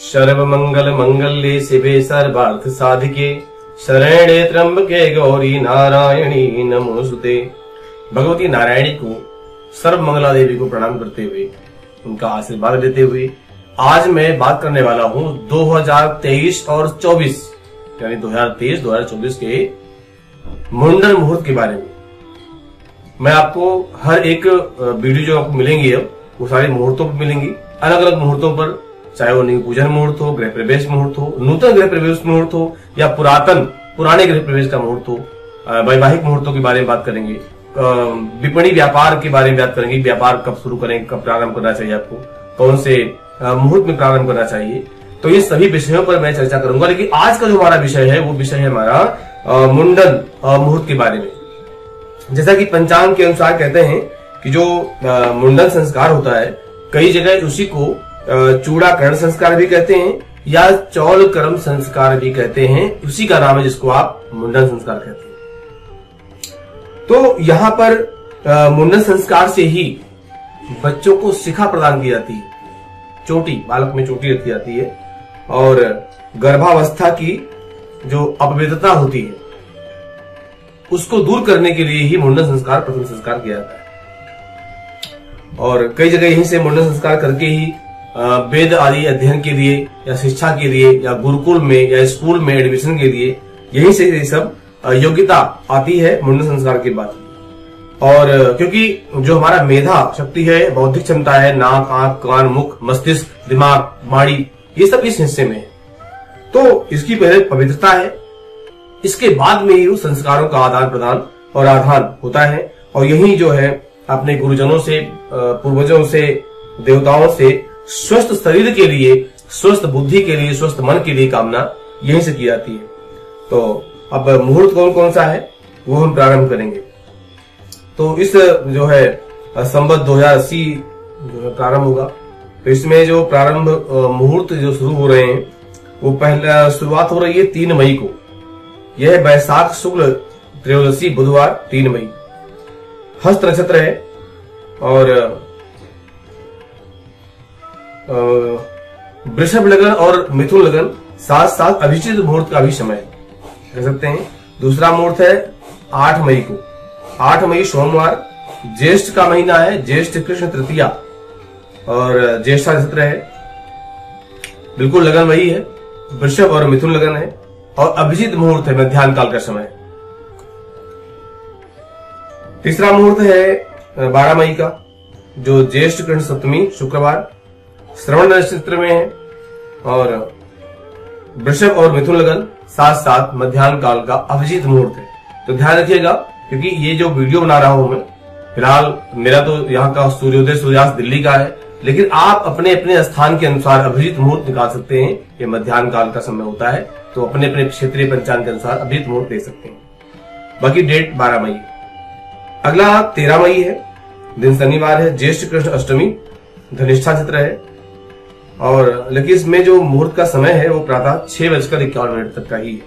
सर्वमंगल मंगल्ये शिवे सर्वार्थ साधिके शरण्ये त्र्यंबके गौरी नारायणी नमोस्तुते। भगवती नारायणी को, सर्व मंगला देवी को प्रणाम करते हुए, उनका आशीर्वाद लेते हुए आज मैं बात करने वाला हूं 2023 और 24 यानी 2023-2024 के मुंडन मुहूर्त के बारे में। मैं आपको हर एक वीडियो जो आपको मिलेंगी अब वो सारे मुहूर्तों पर मिलेंगी, अलग अलग मुहूर्तों पर, चाहे वो न्यू पूजन मुहूर्त हो, गृह प्रवेश मुहूर्त हो, नूतन गृह प्रवेश मुहूर्त हो या पुराने गृह प्रवेश का मुहूर्त हो। वैवाहिक मुहूर्तों के बारे में बात करेंगे, विपणी व्यापार के बारे में बात करेंगे, व्यापार कब शुरू करें, कब प्रारंभ करना चाहिए, आपको कौन से मुहूर्त में प्रारंभ करना चाहिए। तो ये सभी विषयों पर मैं चर्चा करूंगा, लेकिन आज का जो हमारा विषय है वो विषय है हमारा मुंडन मुहूर्त के बारे में। जैसा कि पंचांग के अनुसार कहते हैं कि जो मुंडन संस्कार होता है, कई जगह उसी को चूड़ाकरण संस्कार भी कहते हैं या चौल कर्म संस्कार भी कहते हैं, उसी का नाम है जिसको आप मुंडन संस्कार कहते हैं। तो यहाँ पर मुंडन संस्कार से ही बच्चों को शिखा प्रदान की जाती है, चोटी, बालक में चोटी रखी जाती है, और गर्भावस्था की जो अपवित्रता होती है उसको दूर करने के लिए ही मुंडन संस्कार प्रथम संस्कार किया जाता है। और कई जगह यहीं से मुंडन संस्कार करके ही वेद आदि अध्ययन के लिए या शिक्षा के लिए या गुरुकुल में या स्कूल में एडमिशन के लिए यहीं से ये सब योग्यता आती है मुंडन संस्कार के बाद। और क्योंकि जो हमारा मेधा शक्ति है, बौद्धिक क्षमता है, नाक, आंख, कान, मुख, मस्तिष्क, दिमाग, माड़ी, ये सब इस हिस्से में है, तो इसकी पहले पवित्रता है, इसके बाद में ही उस संस्कारों का आदान प्रदान और आधान होता है। और यही जो है अपने गुरुजनों से, पूर्वजों से, देवताओं से स्वस्थ शरीर के लिए, स्वस्थ बुद्धि के लिए, स्वस्थ मन के लिए कामना यहीं से की जाती है। तो अब मुहूर्त कौन कौन सा है वो हम प्रारंभ करेंगे। तो इस जो है संवत 2080 जो है प्रारंभ होगा। तो इसमें जो प्रारंभ मुहूर्त जो शुरू हो रहे हैं वो पहला शुरुआत हो रही है 3 मई को। यह बैसाख शुक्ल त्रयोदशी बुधवार 3 मई, हस्त नक्षत्र है और वृषभ लगन और मिथुन लगन साथ साथ अभिजीत मुहूर्त का भी समय कह सकते हैं। दूसरा मुहूर्त है 8 मई को, 8 मई सोमवार, ज्येष्ठ का महीना है, ज्येष्ठ कृष्ण तृतीया और ज्येष्ठा नक्षत्र है, बिल्कुल लगन वही है, वृषभ और मिथुन लगन है और अभिजीत मुहूर्त है, मध्याह्न काल का समय। तीसरा मुहूर्त है 12 मई का, जो ज्येष्ठ कृष्ण सप्तमी शुक्रवार श्रवण नक्षत्र में है और वृषभ और मिथुन लगन साथ साथ मध्याह्न काल का अभिजीत मुहूर्त है। तो ध्यान रखिएगा, क्योंकि ये जो वीडियो बना रहा हूं मैं, फिलहाल मेरा तो यहाँ का सूर्योदय सूर्यास्त दिल्ली का है, लेकिन आप अपने अपने स्थान के अनुसार अभिजीत मुहूर्त निकाल सकते हैं। ये मध्याह्न काल का समय होता है, तो अपने अपने क्षेत्रीय पंचांग के अनुसार अभिजीत मुहूर्त दे सकते हैं। बाकी डेट 12 मई। अगला 13 मई है, दिन शनिवार है, ज्येष्ठ कृष्ण अष्टमी, धनिष्ठा नक्षत्र है और लेकिन इसमें जो मुहूर्त का समय है वो प्रातः 6:51 तक का ही है।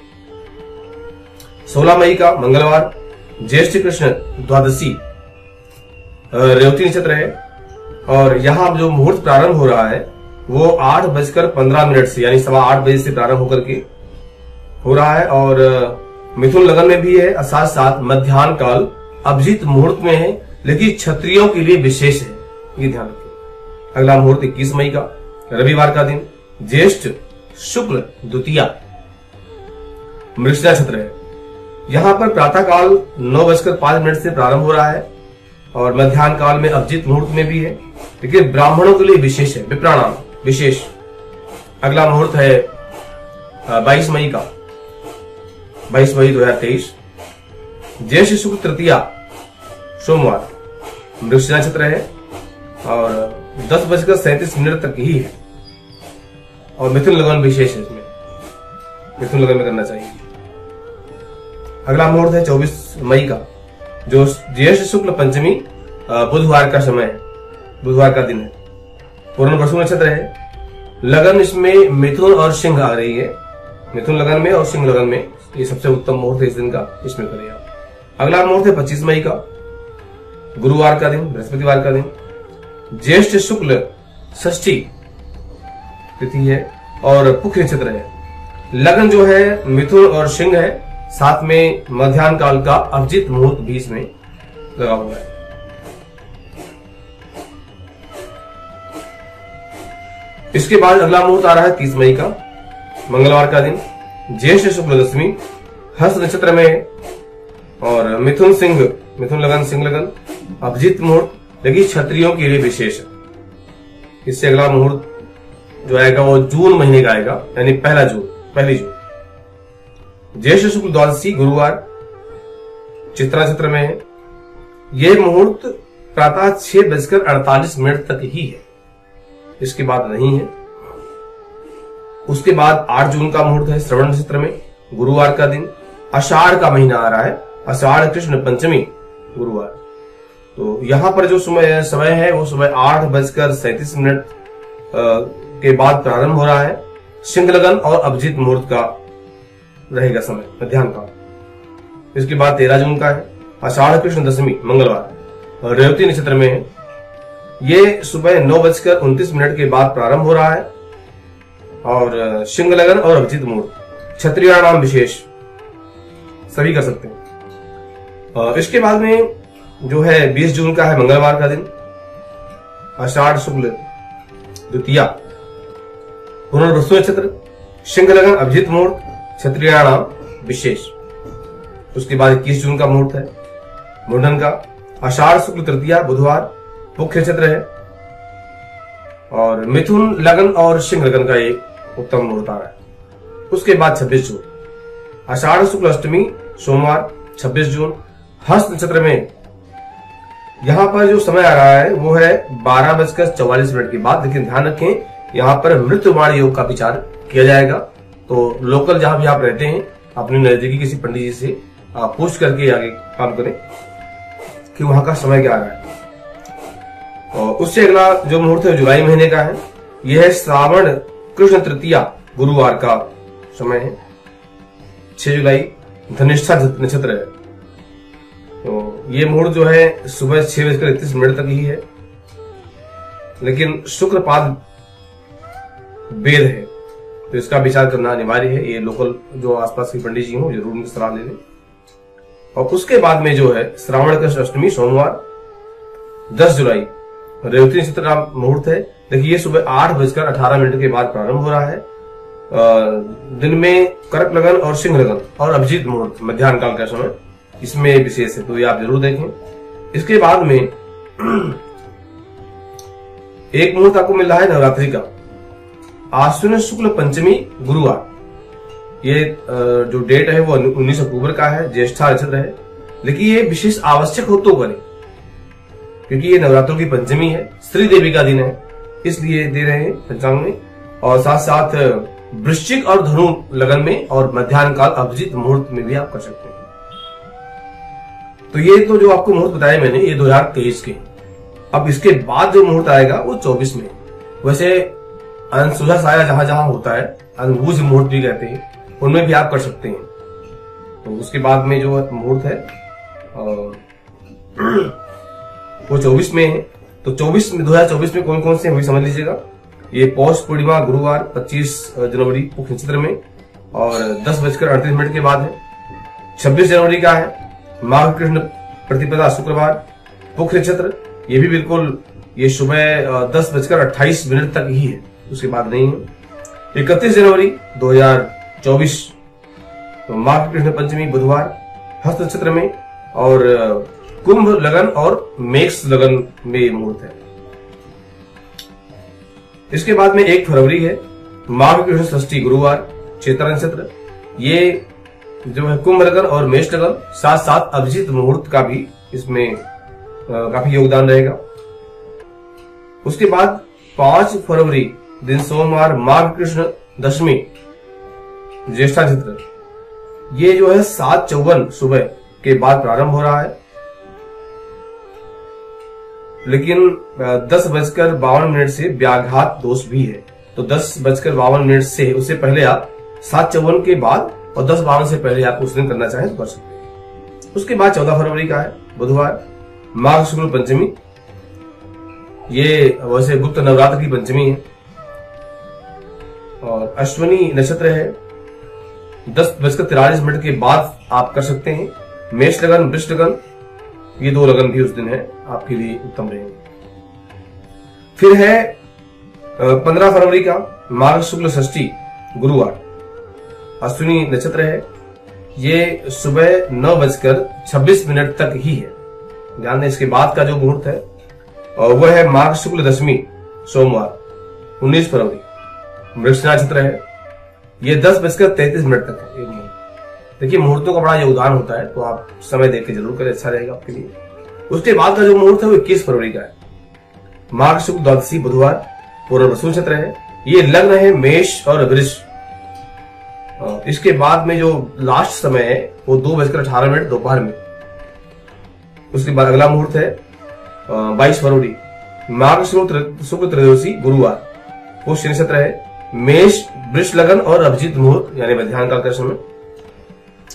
16 मई का मंगलवार, ज्येष्ठ कृष्ण द्वादशी, रेवती नक्षत्र है और यहाँ जो मुहूर्त प्रारंभ हो रहा है वो 8:15 से यानी 8:15 बजे से प्रारंभ होकर के हो रहा है और मिथुन लगन में भी है, साथ साथ मध्याह्न काल अभिजीत मुहूर्त में है, लेकिन क्षत्रियों के लिए विशेष है, ये ध्यान रखिए। अगला मुहूर्त 21 मई का, रविवार का दिन, ज्येष्ठ शुक्ल द्वितीया, मृगशिरा नक्षत्र है। यहाँ पर प्रातः काल 9:05 से प्रारंभ हो रहा है और मध्याह्न काल में अभिजीत मुहूर्त में भी है, लेकिन ब्राह्मणों के लिए विशेष है, विप्राणाम विशेष। अगला मुहूर्त है 22 मई का, 22 मई 2023, ज्येष्ठ शुक्ल तृतीया सोमवार, मृगशिरा नक्षत्र है और 10:37 तक ही है और मिथुन लगन विशेष है, इसमें मिथुन लगन में करना चाहिए। अगला मुहूर्त है 24 मई का, जो ज्येष्ठ शुक्ल पंचमी बुधवार का समय है, बुधवार का दिन है, पूर्ण वसु नक्षत्र है। लगन इसमें मिथुन और सिंह आ रही है, मिथुन लगन में और सिंह लगन में, ये सबसे उत्तम मुहूर्त है इस दिन का, इसमें करिए आप। अगला मुहूर्त है 25 मई का, गुरुवार का दिन, बृहस्पतिवार का दिन, ज्येष्ठ शुक्ल षष्ठी तिथि है और पुख्य नक्षत्र है। लगन जो है मिथुन और सिंह है, साथ में मध्याह्न काल का अभिजीत मुहूर्त भी इसमें लगा हुआ है। इसके बाद अगला मुहूर्त आ रहा है 30 मई का मंगलवार का दिन, ज्येष्ठ शुक्ल दशमी, हस्त नक्षत्र में है और मिथुन लगन सिंह लगन अभिजीत मुहूर्त, लेकिन क्षत्रियों के लिए विशेष है। इससे अगला मुहूर्त जो आएगा वो जून महीने का आएगा, यानी पहली जून। ज्येष्ठ शुक्ल द्वादशी गुरुवार, चित्रा नक्षत्र में है। यह मुहूर्त प्रातः 6:48 तक ही है, इसके बाद नहीं है। उसके बाद 8 जून का मुहूर्त है श्रवण नक्षत्र में, गुरुवार का दिन, आषाढ़ का महीना आ रहा है, आषाढ़ कृष्ण पंचमी गुरुवार। तो यहां पर जो समय है वो सुबह 8:37 के बाद प्रारंभ हो रहा है। सिंह लगन और अभिजीत मुहूर्त का रहेगा समय, मध्याह्न का। इसके बाद 13 जून का है, आषाढ़ कृष्ण दशमी मंगलवार, रेवती नक्षत्र में है। ये सुबह 9:29 के बाद प्रारंभ हो रहा है और सिंह लगन और अभिजीत मुहूर्त, क्षत्रिय नाम विशेष सभी कर सकते हैं। इसके बाद में जो है 20 जून का है मंगलवार का दिन, आषाढ़ शुक्ल द्वितीया, पुनर्वसु नक्षत्र, सिंह लगन अभिजीत मुहूर्त, क्षत्रिय नाम विशेष। उसके बाद 21 जून का मुहूर्त है मुंडन का, आषाढ़ शुक्ल तृतीया बुधवार, मुख्य नक्षत्र है और मिथुन लगन और सिंह लगन का एक उत्तम मुहूर्त आ रहा है। उसके बाद 26 जून, आषाढ़ शुक्ल अष्टमी सोमवार, 26 जून, हस्त नक्षत्र में। यहां पर जो समय आ रहा है वो है 12:44 के बाद, लेकिन ध्यान रखें यहां पर मृत्युवाण योग का विचार किया जाएगा। तो लोकल जहां भी आप रहते हैं अपने नजदीकी किसी पंडित जी से आप पूछ करके आगे काम करें कि वहां का समय क्या आ रहा है। और उससे अगला जो मुहूर्त है जुलाई महीने का है, यह है श्रावण कृष्ण तृतीया गुरुवार का समय है, 6 जुलाई, धनिष्ठा नक्षत्र है। तो ये मुहूर्त जो है सुबह 6:31 तक ही है, लेकिन शुक्रपाद वेद है तो इसका विचार करना अनिवार्य है। ये लोकल जो आसपास के पंडित जी हो जरूर उनकी सलाह ले लें। और उसके बाद में जो है श्रावण कृष्ण अष्टमी सोमवार, 10 जुलाई, रेवती नक्षत्र का मुहूर्त है। देखिए ये सुबह 8:18 के बाद प्रारंभ हो रहा है। दिन में कर्क लगन और सिंह लगन और अभिजीत मुहूर्त, मध्याह्न काल का समय इसमें विशेष है, तो ये आप जरूर देखें। इसके बाद में एक मुहूर्त आपको मिल रहा है नवरात्रि का, आश्विन शुक्ल पंचमी गुरुवार। ये जो डेट है वो 19 अक्टूबर का है, ज्येष्ठा नक्षत्र है, लेकिन ये विशेष आवश्यक हो तो करें क्योंकि ये नवरात्रों की पंचमी है, श्री देवी का दिन है, इसलिए दे रहे हैं पंचांग में। और साथ साथ वृश्चिक और धनु लगन में और मध्याह्न काल अभिजीत मुहूर्त में भी आप कर सकते हैं। तो ये तो जो आपको मुहूर्त बताया मैंने ये 2023 के। अब इसके बाद जो मुहूर्त आएगा वो 24 में। वैसे अनसुलझा साया जहां जहां होता है, अनबूझ मुहूर्त भी कहते हैं, उनमें भी आप कर सकते हैं। तो उसके बाद में जो मुहूर्त है वो 24 में है। तो 2024 में कौन कौन से हुई समझ लीजिएगा। ये पौष पूर्णिमा गुरुवार 25 जनवरी मुख्य नक्षत्र में और 10:38 के बाद है। 26 जनवरी का है माघ कृष्ण प्रतिपदा शुक्रवार, मुख्य नक्षत्र, ये भी बिल्कुल ये सुबह 10:28 तक ही है, उसके बाद नहीं है। 31 जनवरी 2024 तो माघ कृष्ण पंचमी बुधवार, हस्त नक्षत्र में और कुंभ लगन और मेष लगन में मुहूर्त है। इसके बाद में 1 फरवरी है माघ कृष्ण षष्ठी गुरुवार, चैत्र नक्षत्र, ये जो है कुंभ लगन और मेष लगन, साथ साथ अभिजीत मुहूर्त का भी इसमें काफी योगदान रहेगा। उसके बाद 5 फरवरी दिन सोमवार माघ कृष्ण दशमी, ज्येष्ठा नक्षत्र, ये जो है 7:54 सुबह के बाद प्रारंभ हो रहा है, लेकिन 10:52 से व्याघात दोष भी है। तो 10:52 से उससे पहले आप 7:54 के बाद और 10:52 से पहले आप उस दिन करना चाहें तो कर सकते हैं। उसके बाद 14 फरवरी का है बुधवार, माघ शुक्ल पंचमी, ये वैसे गुप्त नवरात्र की पंचमी है और अश्विनी नक्षत्र है, 10:43 के बाद आप कर सकते हैं। मेष लगन, वृष लगन, ये 2 लगन भी उस दिन है, आपके लिए उत्तम रहेंगे। फिर है 15 फरवरी का माघ शुक्ल षष्ठी गुरुवार, अश्विनी नक्षत्र है, ये सुबह 9:26 तक ही है। ध्यान दें, इसके बाद का जो मुहूर्त है और वह है माघ शुक्ल दशमी सोमवार 19 फरवरी। वृक्ष नक्षत्र है, ये 10:33 तक है। देखिए, मुहूर्तों का बड़ा योगदान होता है, तो आप समय देख के जरूर करें, अच्छा रहेगा आपके लिए। उसके बाद का जो मुहूर्त है वो 21 फरवरी का है, माघ शुक्ल द्वादशी बुधवार, पूर्ववसु नक्षत्र है, ये लग्न है मेष और वृष। इसके बाद में जो लास्ट समय है वो 2:18 दोपहर में। उसके बाद अगला मुहूर्त है 22 फरवरी, माघ शुक्ल त्रयोदशी गुरुवार, पुष्य नक्षत्र है, मेष वृष लगन और अभिजीत मुहूर्त यानी मध्याह्न काल का समय।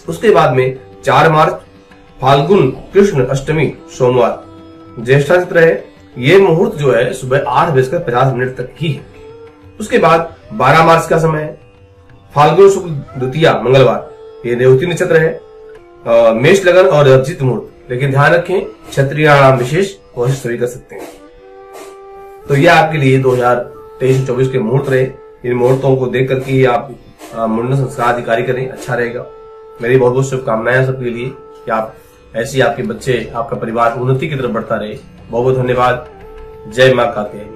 उसके बाद में 4 मार्च फाल्गुन कृष्ण अष्टमी सोमवार, ज्येष्ठा नक्षत्र है, ये मुहूर्त जो है सुबह 8:50 तक ही है। उसके बाद 12 मार्च का समय है, फाल्गुन शुक्ल द्वितीया मंगलवार, ये रेवती नक्षत्र है, मेष लगन और अभिजीत मुहूर्त। लेकिन ध्यान रखें, क्षत्रियाणाम विशेष कोशिश सभी कर सकते हैं। तो यह आपके लिए 2023-24 के मुहूर्त रहे। इन मुहूर्तों को देख करके ही आप मुंडन संस्कार अधिकारी करें, अच्छा रहेगा। मेरी बहुत बहुत शुभकामनाएं सबके लिए कि आप ऐसी आपके बच्चे, आपका परिवार उन्नति की तरफ बढ़ता रहे। बहुत बहुत धन्यवाद। जय मां कात्यायनी।